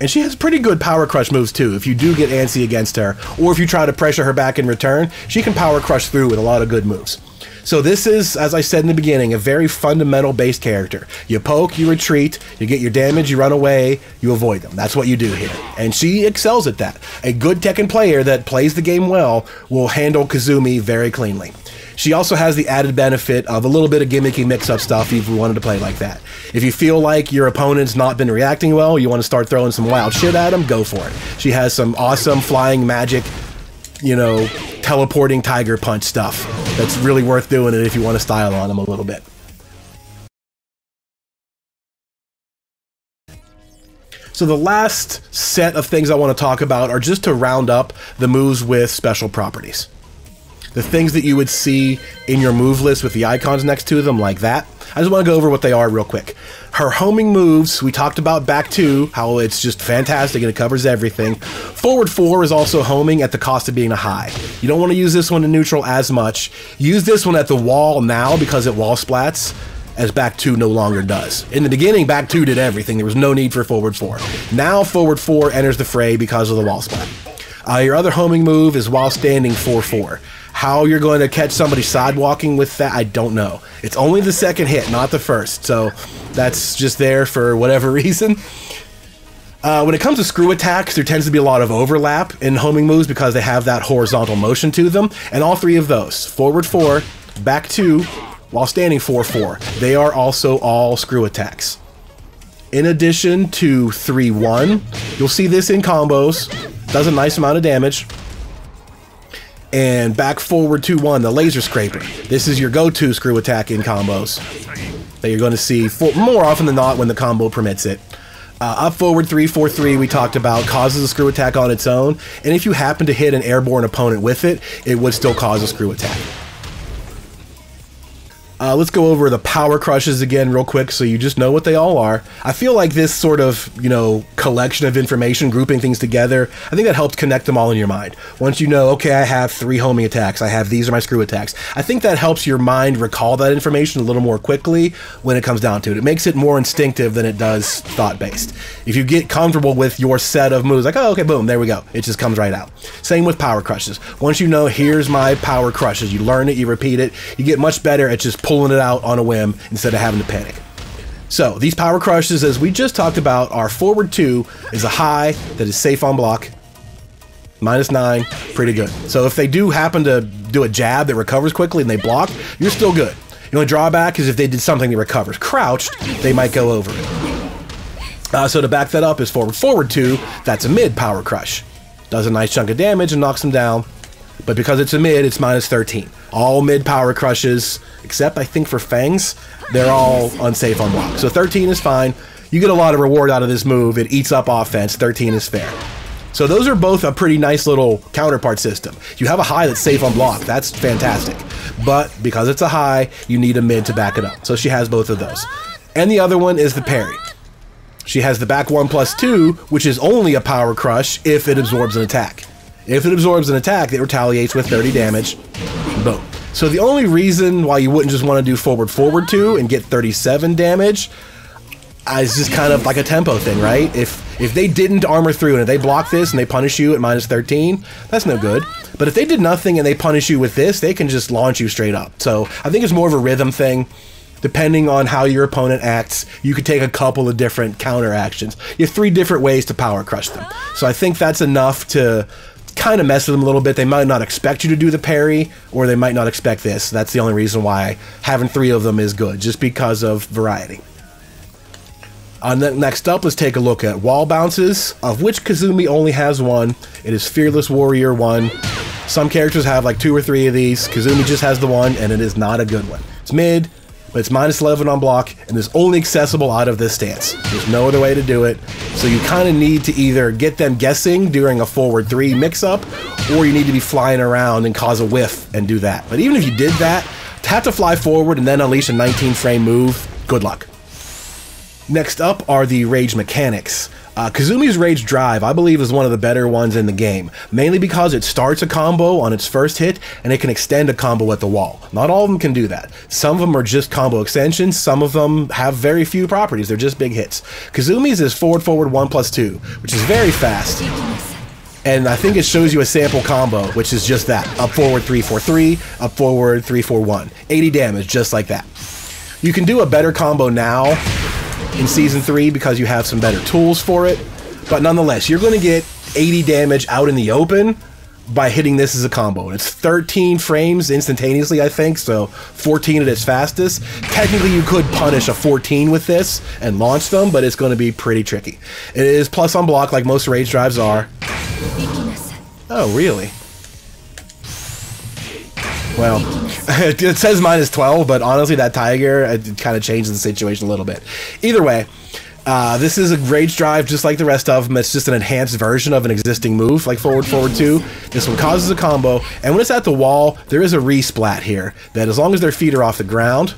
[SPEAKER 1] and she has pretty good power crush moves too. If you do get antsy against her, or if you try to pressure her back in return, she can power crush through with a lot of good moves. So this is, as I said in the beginning, a very fundamental based character. You poke, you retreat, you get your damage, you run away, you avoid them. That's what you do here. And she excels at that. A good Tekken player that plays the game well will handle Kazumi very cleanly. She also has the added benefit of a little bit of gimmicky mix-up stuff if you wanted to play like that. If you feel like your opponent's not been reacting well, you want to start throwing some wild shit at them, go for it. She has some awesome flying magic, you know, teleporting tiger punch stuff that's really worth doing it if you want to style on them a little bit. So the last set of things I want to talk about are just to round up the moves with special properties. The things that you would see in your move list with the icons next to them, like that. I just want to go over what they are real quick. Her homing moves, we talked about back 2, how it's just fantastic and it covers everything. Forward 4 is also homing at the cost of being a high. You don't want to use this one in neutral as much. Use this one at the wall now because it wall splats, as back 2 no longer does. In the beginning, back 2 did everything. There was no need for forward 4. Now forward 4 enters the fray because of the wall splat. Your other homing move is while standing 4-4. How you're going to catch somebody sidewalking with that, I don't know. It's only the second hit, not the first, so that's just there for whatever reason. When it comes to screw attacks, there tends to be a lot of overlap in homing moves because they have that horizontal motion to them, and all three of those, forward 4, back 2, while standing 4-4, they are also all screw attacks. In addition to 3-1, you'll see this in combos, does a nice amount of damage. And back forward 2-1, the laser scraper. This is your go-to screw attack in combos that you're going to see more often than not when the combo permits it. Up forward 3-4-3 we talked about causes a screw attack on its own, and if you happen to hit an airborne opponent with it, it would still cause a screw attack. Let's go over the power crushes again real quick so you just know what they all are. I feel like this sort of, collection of information, grouping things together, I think that helps connect them all in your mind. Once you know, okay, I have 3 homing attacks, these are my screw attacks, I think that helps your mind recall that information a little more quickly when it comes down to it. It makes it more instinctive than it does thought-based. If you get comfortable with your set of moves, like, oh, okay, boom, there we go. It just comes right out. Same with power crushes. Once you know, here's my power crushes, you learn it, you repeat it, you get much better at just pulling it out on a whim instead of having to panic. So these power crushes, as we just talked about, are forward 2 is a high that is safe on block, -9, pretty good. So if they do happen to do a jab that recovers quickly and they block, you're still good. The only drawback is if they did something that recovers crouched, they might go over it. So to back that up is forward 2, that's a mid power crush. Does a nice chunk of damage and knocks them down. But because it's a mid, it's -13. All mid power crushes, except I think for Fangs, they're all unsafe on block. So 13 is fine. You get a lot of reward out of this move. It eats up offense. 13 is fair. So those are both a pretty nice little counterpart system. You have a high that's safe on block. That's fantastic. But because it's a high, you need a mid to back it up. So she has both of those. And the other one is the parry. She has the back 1+2, which is only a power crush if it absorbs an attack. If it absorbs an attack, it retaliates with 30 damage. Boom. So the only reason why you wouldn't just want to do forward 2 and get 37 damage is just kind of like a tempo thing, right? If they didn't armor through and if they block this and they punish you at -13, that's no good. But if they did nothing and they punish you with this, they can just launch you straight up. So I think it's more of a rhythm thing. Depending on how your opponent acts, you could take a couple of different counter actions. You have 3 different ways to power crush them. So I think that's enough to kind of mess with them a little bit. They might not expect you to do the parry, or they might not expect this. That's the only reason why having 3 of them is good, just because of variety. Next up, let's take a look at wall bounces, of which Kazumi only has 1. It is Fearless Warrior 1. Some characters have like 2 or 3 of these. Kazumi just has the 1, and it is not a good one. It's mid, but it's -11 on block, and it's only accessible out of this stance. There's no other way to do it, so you kind of need to either get them guessing during a forward 3 mix-up, or you need to be flying around and cause a whiff and do that. But even if you did that, to have to fly forward and then unleash a 19-frame move, good luck. Next up are the rage mechanics. Kazumi's Rage Drive, I believe, is one of the better ones in the game, mainly because it starts a combo on its first hit, and it can extend a combo at the wall. Not all of them can do that. Some of them are just combo extensions, some of them have very few properties, they're just big hits. Kazumi's is forward 1+2, which is very fast, and I think it shows you a sample combo, which is just that. Up forward 3-4-3, up forward 3-4-1. 80 damage, just like that. You can do a better combo now in Season 3 because you have some better tools for it, but nonetheless, you're going to get 80 damage out in the open by hitting this as a combo. And it's 13 frames instantaneously, I think, so 14 at its fastest. Technically, you could punish a 14 with this and launch them, but it's going to be pretty tricky. It is plus on block like most Rage Drives are. Oh, really? Well, it says -12, but honestly, that Tiger, it kind of changes the situation a little bit. Either way, this is a Rage Drive just like the rest of them. It's just an enhanced version of an existing move, like forward 2. This one causes a combo, and when it's at the wall, there is a resplat here, that as long as their feet are off the ground,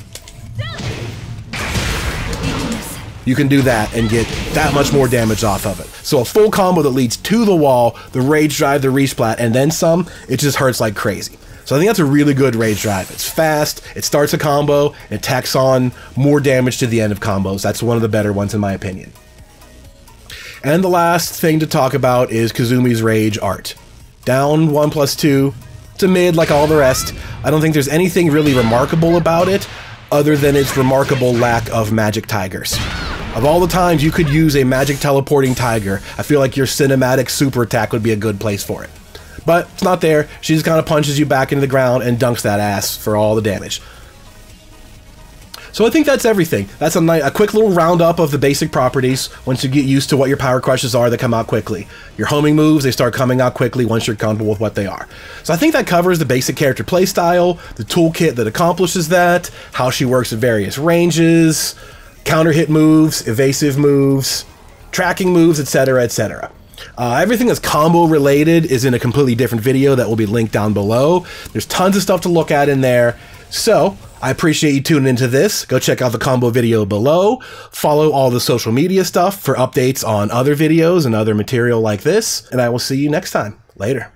[SPEAKER 1] you can do that and get that much more damage off of it. So a full combo that leads to the wall, the Rage Drive, the resplat, and then some, it just hurts like crazy. So I think that's a really good Rage Drive. It's fast, it starts a combo, and it tacks on more damage to the end of combos. That's one of the better ones in my opinion. And the last thing to talk about is Kazumi's Rage Art. Down 1+2 to mid like all the rest. I don't think there's anything really remarkable about it other than its remarkable lack of magic tigers. Of all the times you could use a magic teleporting tiger, I feel like your cinematic super attack would be a good place for it. But it's not there. She just kind of punches you back into the ground and dunks that ass for all the damage. So I think that's everything. That's a quick little roundup of the basic properties once you get used to what your power crushes are that come out quickly. Your homing moves, they start coming out quickly once you're comfortable with what they are. So I think that covers the basic character playstyle, the toolkit that accomplishes that, how she works at various ranges, counter hit moves, evasive moves, tracking moves, etc., etc. Everything that's combo related is in a completely different video that will be linked down below. There's tons of stuff to look at in there. So I appreciate you tuning into this. Go check out the combo video below. Follow all the social media stuff for updates on other videos and other material like this. And I will see you next time. Later.